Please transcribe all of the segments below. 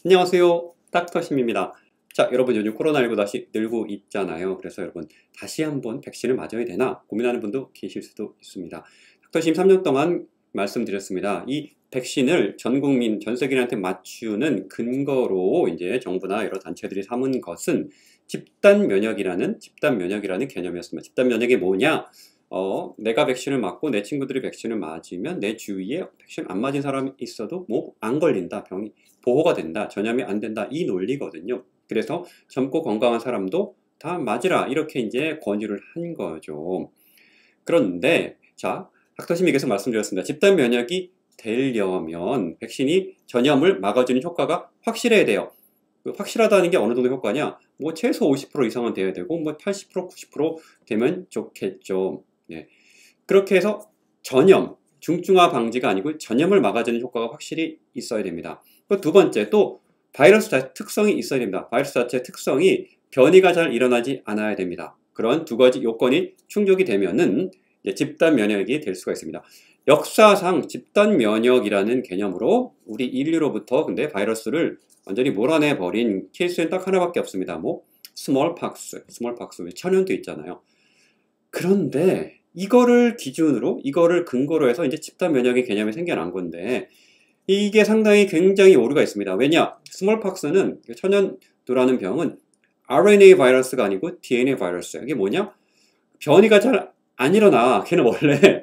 안녕하세요. 닥터심입니다. 자, 여러분 요즘 코로나19 다시 늘고 있잖아요. 그래서 여러분 다시 한번 백신을 맞아야 되나 고민하는 분도 계실 수도 있습니다. 닥터심 3년 동안 말씀드렸습니다. 이 백신을 전 국민, 전 세계인한테 맞추는 근거로 이제 정부나 여러 단체들이 삼은 것은 집단 면역이라는 개념이었습니다. 집단 면역이 뭐냐? 내가 백신을 맞고 내 친구들이 백신을 맞으면 내 주위에 백신 안 맞은 사람이 있어도 뭐 안 걸린다, 병이 보호가 된다, 전염이 안 된다, 이 논리거든요. 그래서 젊고 건강한 사람도 다 맞으라, 이렇게 이제 권유를 한 거죠. 그런데 자, 닥터심이 계속 말씀드렸습니다. 집단 면역이 되려면 백신이 전염을 막아주는 효과가 확실해야 돼요. 확실하다는 게 어느 정도 효과냐? 뭐 최소 50% 이상은 돼야 되고 뭐 80%, 90% 되면 좋겠죠. 네. 그렇게 해서 전염, 중증화 방지가 아니고 전염을 막아주는 효과가 확실히 있어야 됩니다. 두 번째, 또 바이러스 자체 특성이 있어야 됩니다. 바이러스 자체 특성이 변이가 잘 일어나지 않아야 됩니다. 그런 두 가지 요건이 충족이 되면은 집단 면역이 될 수가 있습니다. 역사상 집단 면역이라는 개념으로 우리 인류로부터 근데 바이러스를 완전히 몰아내버린 케이스는 딱 하나밖에 없습니다. 뭐 스몰팍스 천연두 있잖아요. 그런데 이거를 기준으로, 이거를 근거로 해서 이제 집단 면역의 개념이 생겨난 건데 이게 상당히 굉장히 오류가 있습니다. 왜냐? 스몰팍스는 천연두라는 병은 RNA 바이러스가 아니고 DNA 바이러스예요. 이게 뭐냐? 변이가 잘 안 일어나. 걔는 원래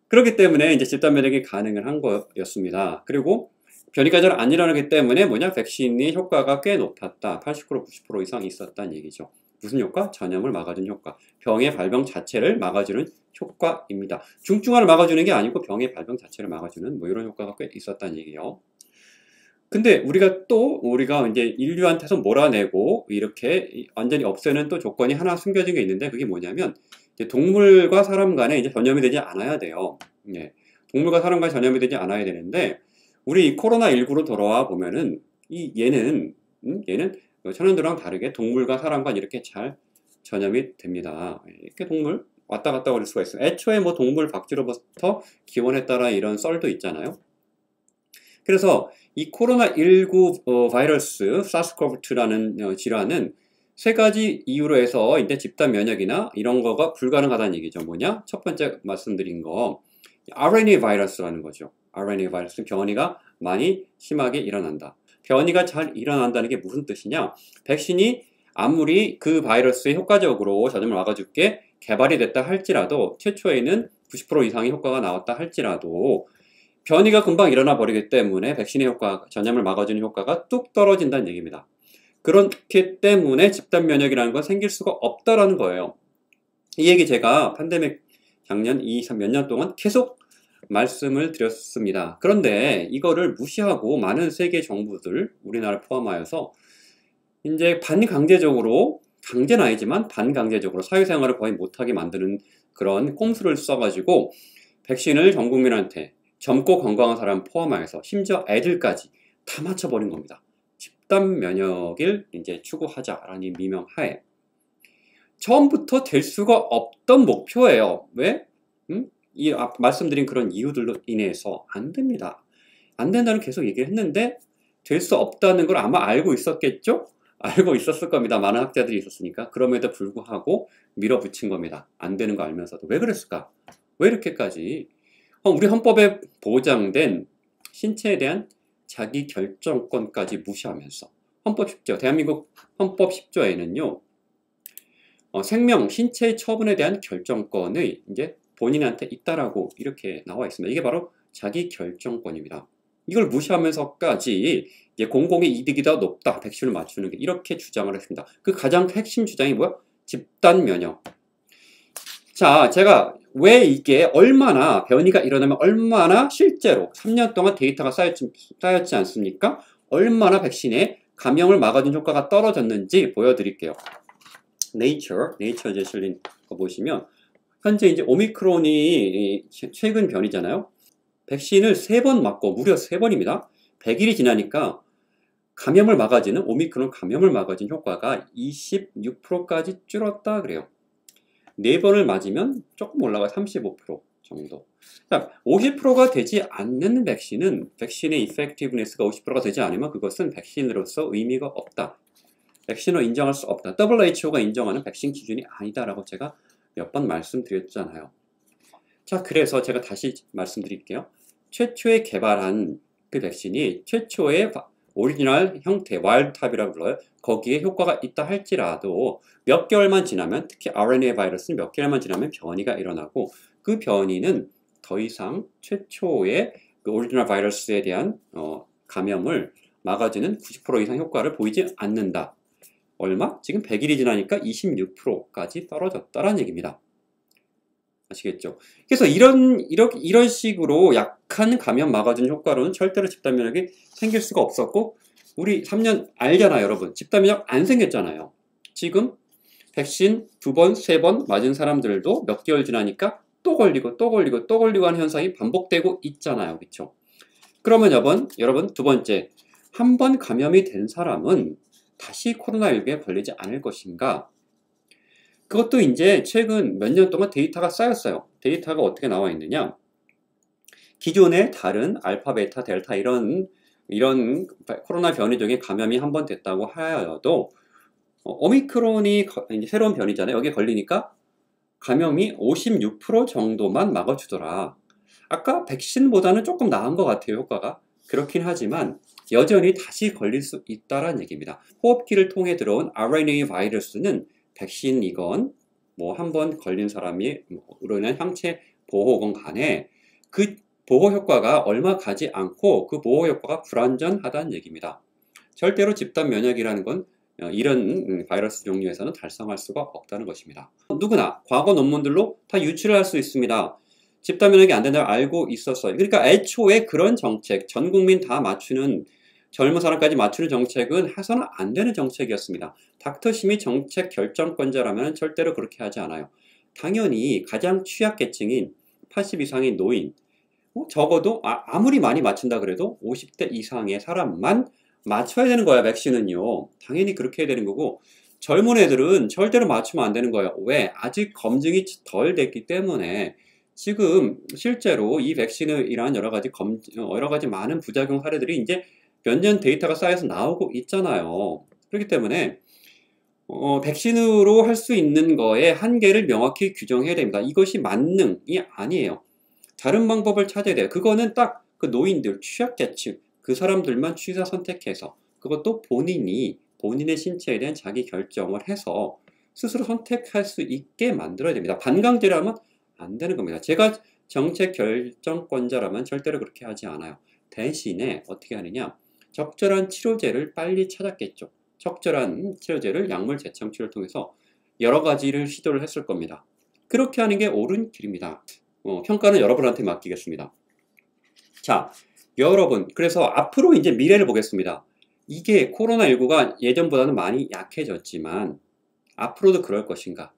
그렇기 때문에 이제 집단 면역이 가능을 한 거였습니다. 그리고 변이가 잘 안 일어나기 때문에 뭐냐? 백신의 효과가 꽤 높았다. 80%, 90% 이상 있었다는 얘기죠. 무슨 효과? 전염을 막아주는 효과. 병의 발병 자체를 막아주는 효과입니다. 중증화를 막아주는 게 아니고 병의 발병 자체를 막아주는 뭐 이런 효과가 꽤 있었다는 얘기예요. 근데 우리가 이제 인류한테서 몰아내고 이렇게 완전히 없애는 또 조건이 하나 숨겨진 게 있는데 그게 뭐냐면 이제 동물과 사람 간에 이제 전염이 되지 않아야 돼요. 예. 동물과 사람 간에 전염이 되지 않아야 되는데 우리 코로나19로 돌아와 보면은 얘는 천연두랑 다르게 동물과 사람과 이렇게 잘 전염이 됩니다. 이렇게 동물 왔다 갔다 거릴 수가 있어요. 애초에 뭐 동물 박쥐로부터 기원에 따라 이런 썰도 있잖아요. 그래서 이 코로나19 바이러스 사스코브2라는 질환은 세 가지 이유로 해서 이제 집단 면역이나 이런 거가 불가능하다는 얘기죠. 뭐냐? 첫 번째 말씀드린 거 RNA 바이러스라는 거죠. RNA 바이러스는 변이가 많이 심하게 일어난다. 변이가 잘 일어난다는 게 무슨 뜻이냐? 백신이 아무리 그 바이러스에 효과적으로 전염을 막아줄게 개발이 됐다 할지라도 최초에는 90% 이상의 효과가 나왔다 할지라도 변이가 금방 일어나 버리기 때문에 백신의 효과, 전염을 막아주는 효과가 뚝 떨어진다는 얘기입니다. 그렇기 때문에 집단 면역이라는 건 생길 수가 없다라는 거예요. 이 얘기 제가 팬데믹 작년 몇 년 동안 계속 말씀을 드렸습니다. 그런데 이거를 무시하고 많은 세계 정부들, 우리나라 포함하여서 이제 반강제적으로, 강제는 아니지만 반강제적으로 사회생활을 거의 못하게 만드는 그런 꼼수를 써가지고 백신을 전 국민한테 젊고 건강한 사람 포함하여서 심지어 애들까지 다 맞춰버린 겁니다. 집단 면역을 이제 추구하자라는 미명하에 처음부터 될 수가 없던 목표예요. 왜? 말씀드린 그런 이유들로 인해서 안 됩니다. 안 된다는 계속 얘기를 했는데 될 수 없다는 걸 아마 알고 있었겠죠? 알고 있었을 겁니다. 많은 학자들이 있었으니까. 그럼에도 불구하고 밀어붙인 겁니다. 안 되는 거 알면서도. 왜 그랬을까? 왜 이렇게까지? 우리 헌법에 보장된 신체에 대한 자기 결정권까지 무시하면서 헌법 10조, 대한민국 헌법 10조에는요, 생명, 신체의 처분에 대한 결정권이 이제 본인한테 있다라고 이렇게 나와 있습니다. 이게 바로 자기 결정권입니다. 이걸 무시하면서까지 이제 공공의 이득이 더 높다, 백신을 맞추는 게 이렇게 주장을 했습니다. 그 가장 핵심 주장이 뭐야? 집단 면역. 자, 제가 왜 이게 얼마나 변이가 일어나면 얼마나 실제로 3년 동안 데이터가 쌓였지 않습니까? 얼마나 백신에 감염을 막아준 효과가 떨어졌는지 보여드릴게요. 네이처에 실린 거 보시면 현재 이제 오미크론이 최근 변이잖아요. 백신을 3번 맞고 무려 3번입니다. 100일이 지나니까 감염을 막아주는 오미크론 감염을 막아준 효과가 26%까지 줄었다 그래요. 4번을 맞으면 조금 올라가 35% 정도. 자, 50%가 되지 않는 백신의 이펙티브니스가 50%가 되지 않으면 그것은 백신으로서 의미가 없다. 백신으로 인정할 수 없다. WHO가 인정하는 백신 기준이 아니다라고 제가 몇 번 말씀드렸잖아요. 자, 그래서 제가 다시 말씀드릴게요. 최초에 개발한 그 백신이 최초의 오리지널 형태, 와일드타입이라고 불러요. 거기에 효과가 있다 할지라도 몇 개월만 지나면, 특히 RNA 바이러스는 몇 개월만 지나면 변이가 일어나고 그 변이는 더 이상 최초의 그 오리지널 바이러스에 대한 감염을 막아주는 90% 이상 효과를 보이지 않는다. 얼마? 지금 100일이 지나니까 26%까지 떨어졌다라는 얘기입니다. 아시겠죠? 그래서 이런 식으로 약한 감염 막아주는 효과로는 절대로 집단 면역이 생길 수가 없었고, 우리 3년 알잖아요, 여러분. 집단 면역 안 생겼잖아요. 지금 백신 2번, 3번 맞은 사람들도 몇 개월 지나니까 또 걸리고 또 걸리고 또 걸리고 하는 현상이 반복되고 있잖아요. 그렇죠? 그러면 여러분 두 번째, 한 번 감염이 된 사람은 다시 코로나19에 걸리지 않을 것인가? 그것도 이제 최근 몇 년 동안 데이터가 쌓였어요. 데이터가 어떻게 나와 있느냐? 기존의 다른 알파, 베타, 델타 이런 코로나 변이 중에 감염이 한 번 됐다고 하여도 오미크론이 이제 새로운 변이잖아요. 여기에 걸리니까 감염이 56% 정도만 막아주더라. 아까 백신보다는 조금 나은 것 같아요, 효과가. 그렇긴 하지만 여전히 다시 걸릴 수 있다는 얘기입니다. 호흡기를 통해 들어온 RNA 바이러스는 백신이건 뭐 한 번 걸린 사람이 으로 인한 항체 보호건 간에 그 보호 효과가 얼마 가지 않고 그 보호 효과가 불완전하다는 얘기입니다. 절대로 집단 면역이라는 건 이런 바이러스 종류에서는 달성할 수가 없다는 것입니다. 누구나 과거 논문들로 다 유출을 할 수 있습니다. 집단 면역이 안 된다고 알고 있었어요. 그러니까 애초에 그런 정책, 전 국민 다 맞추는, 젊은 사람까지 맞추는 정책은 해서는 안 되는 정책이었습니다. 닥터 심이 정책 결정권자라면 절대로 그렇게 하지 않아요. 당연히 가장 취약계층인 80 이상의 노인, 적어도 아무리 많이 맞춘다 그래도 50대 이상의 사람만 맞춰야 되는 거야, 백신은요. 당연히 그렇게 해야 되는 거고, 젊은 애들은 절대로 맞추면 안 되는 거예요. 왜? 아직 검증이 덜 됐기 때문에. 지금 실제로 이 백신이란 여러 가지 많은 부작용 사례들이 이제 몇 년 데이터가 쌓여서 나오고 있잖아요. 그렇기 때문에 백신으로 할 수 있는 거에 한계를 명확히 규정해야 됩니다. 이것이 만능이 아니에요. 다른 방법을 찾아야 돼요. 그거는 딱 그 노인들, 취약계층, 그 사람들만 취사 선택해서, 그것도 본인의 신체에 대한 자기 결정을 해서 스스로 선택할 수 있게 만들어야 됩니다. 반강제라면 안 되는 겁니다. 제가 정책 결정권자라면 절대로 그렇게 하지 않아요. 대신에 어떻게 하느냐? 적절한 치료제를 빨리 찾았겠죠. 적절한 치료제를 약물 재창 치료를 통해서 여러 가지를 시도를 했을 겁니다. 그렇게 하는 게 옳은 길입니다. 평가는 여러분한테 맡기겠습니다. 자, 여러분, 그래서 앞으로 이제 미래를 보겠습니다. 이게 코로나19가 예전보다는 많이 약해졌지만 앞으로도 그럴 것인가?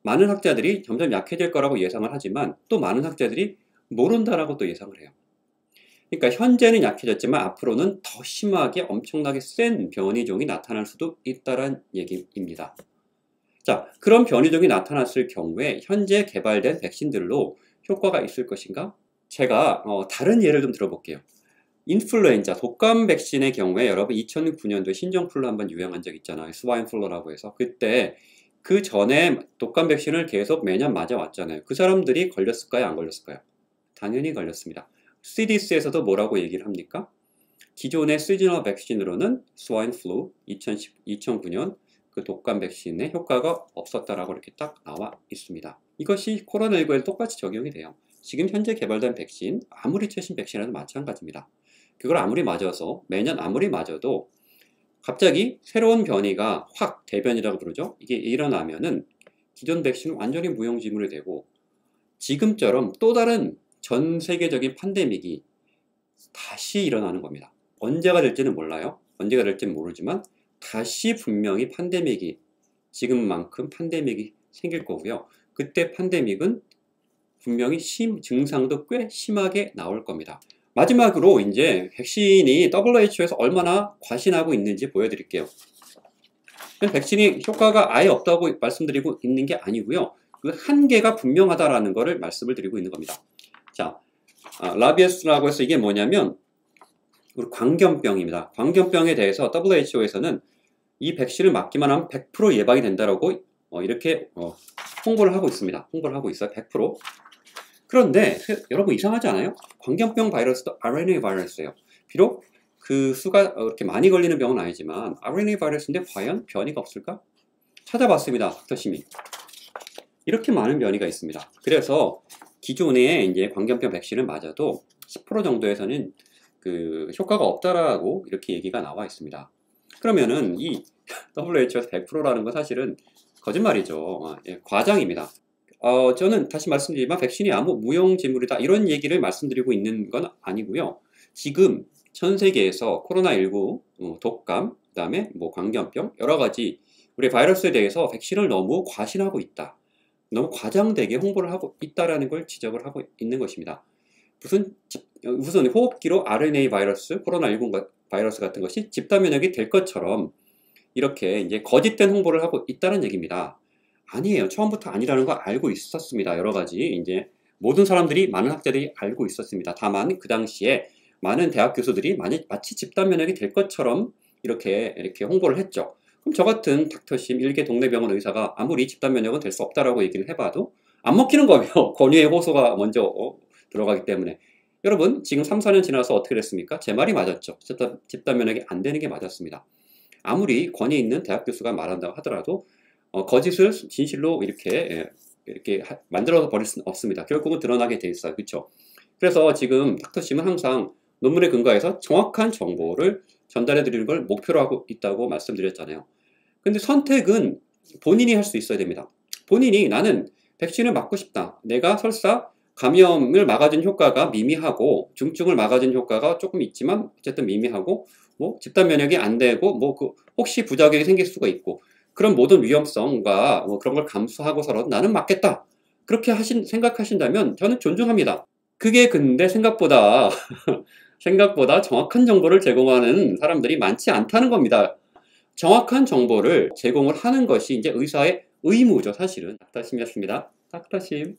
많은 학자들이 점점 약해질 거라고 예상을 하지만 또 많은 학자들이 모른다라고 또 예상을 해요. 그러니까 현재는 약해졌지만 앞으로는 더 심하게 엄청나게 센 변이종이 나타날 수도 있다는 얘기입니다. 자, 그런 변이종이 나타났을 경우에 현재 개발된 백신들로 효과가 있을 것인가? 제가 다른 예를 좀 들어볼게요. 인플루엔자, 독감 백신의 경우에 여러분 2009년도에 신종플루 한번 유행한 적 있잖아요. 스와인플루라고 해서. 그때 그 전에 독감 백신을 계속 매년 맞아왔잖아요. 그 사람들이 걸렸을까요? 안 걸렸을까요? 당연히 걸렸습니다. CDC에서도 뭐라고 얘기를 합니까? 기존의 시즈널 백신으로는 스와인플루 2009년 그 독감 백신의 효과가 없었다라고 이렇게 딱 나와 있습니다. 이것이 코로나19에 똑같이 적용이 돼요. 지금 현재 개발된 백신, 아무리 최신 백신이라도 마찬가지입니다. 그걸 아무리 맞아서, 매년 아무리 맞아도 갑자기 새로운 변이가 확 대변이라고 부르죠. 이게 일어나면은 기존 백신은 완전히 무용지물이 되고 지금처럼 또 다른 전 세계적인 팬데믹이 다시 일어나는 겁니다. 언제가 될지는 몰라요. 언제가 될지는 모르지만 다시 분명히 지금만큼 팬데믹이 생길 거고요. 그때 팬데믹은 분명히 증상도 꽤 심하게 나올 겁니다. 마지막으로 이제 백신이 WHO에서 얼마나 과신하고 있는지 보여드릴게요. 백신이 효과가 아예 없다고 말씀드리고 있는 게 아니고요. 그 한계가 분명하다라는 것을 말씀을 드리고 있는 겁니다. 자, 라비에스라고 해서 이게 뭐냐면 우리 광견병입니다. 광견병에 대해서 WHO에서는 이 백신을 맞기만 하면 100% 예방이 된다라고 이렇게 홍보를 하고 있습니다. 홍보를 하고 있어요. 100%. 그런데 여러분 이상하지 않아요? 광견병 바이러스도 RNA 바이러스예요. 비록 그 수가 그렇게 많이 걸리는 병은 아니지만 RNA 바이러스인데 과연 변이가 없을까? 찾아봤습니다. 닥터심이. 이렇게 많은 변이가 있습니다. 그래서 기존에 이제 광견병 백신을 맞아도 10% 정도에서는 그 효과가 없다라고 이렇게 얘기가 나와 있습니다. 그러면은 이 WHO에서 100%라는 건 사실은 거짓말이죠. 과장입니다. 저는 다시 말씀드리지만 백신이 아무 무용지물이다 이런 얘기를 말씀드리고 있는 건 아니고요. 지금 전 세계에서 코로나19, 독감, 그 다음에 뭐 광견병 여러 가지 우리 바이러스에 대해서 백신을 너무 과신하고 있다. 너무 과장되게 홍보를 하고 있다라는 걸 지적을 하고 있는 것입니다. 무슨 호흡기로 RNA 바이러스, 코로나19 바이러스 같은 것이 집단 면역이 될 것처럼 이렇게 이제 거짓된 홍보를 하고 있다는 얘기입니다. 아니에요. 처음부터 아니라는 거 알고 있었습니다. 여러 가지 이제 모든 사람들이 많은 학자들이 알고 있었습니다. 다만 그 당시에 많은 대학 교수들이 마치 집단 면역이 될 것처럼 이렇게 홍보를 했죠. 그럼 저 같은 닥터심 일개 동네 병원 의사가 아무리 집단 면역은 될 수 없다라고 얘기를 해봐도 안 먹히는 거예요. 권유의 호소가 먼저 들어가기 때문에. 여러분 지금 3, 4년 지나서 어떻게 됐습니까? 제 말이 맞았죠. 집단 면역이 안 되는 게 맞았습니다. 아무리 권위 있는 대학 교수가 말한다고 하더라도 거짓을 진실로 이렇게 만들어서 버릴 수는 없습니다. 결국은 드러나게 돼 있어요. 그렇죠? 그래서 지금 닥터심은 항상 논문에 근거해서 정확한 정보를 전달해 드리는 걸 목표로 하고 있다고 말씀드렸잖아요. 근데 선택은 본인이 할 수 있어야 됩니다. 본인이 나는 백신을 맞고 싶다. 내가 설사 감염을 막아준 효과가 미미하고 중증을 막아준 효과가 조금 있지만 어쨌든 미미하고 뭐 집단 면역이 안 되고 뭐 혹시 부작용이 생길 수가 있고 그런 모든 위험성과 뭐 그런 걸 감수하고서라도 나는 맞겠다. 그렇게 생각하신다면 저는 존중합니다. 그게 근데 생각보다 정확한 정보를 제공하는 사람들이 많지 않다는 겁니다. 정확한 정보를 제공을 하는 것이 이제 의사의 의무죠, 사실은. 닥터심이었습니다. 닥터심.